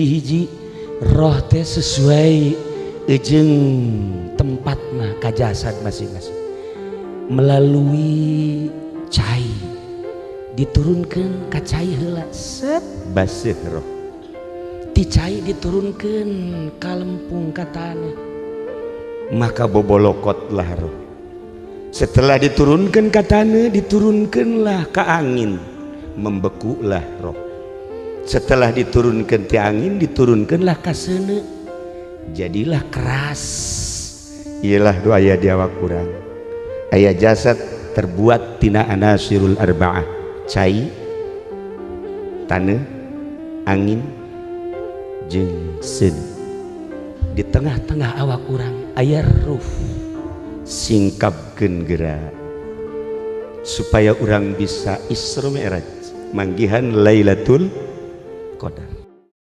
hiji roh teh sesuai ejeng tempatna ka jasad masing-masing melalui cai diturunkan ka cai heula set baseuh roh ti cai diturunkan ka lempung ka tanah maka bobolokotlah roh. Setelah diturunkan ka tanah diturunkanlah ka angin membekulah roh. Setelah diturunkan ti angin diturunkanlah ka seuneu jadilah keras. Ialah doa aya di awak urang aya jasad terbuat tina anasirul arba'ah cai tanah angin jeung seuneu. Di tengah-tengah awak urang aya ruh singkapkeun geura supaya urang bisa Isra Mi'raj manggihan Lailatul Qadar.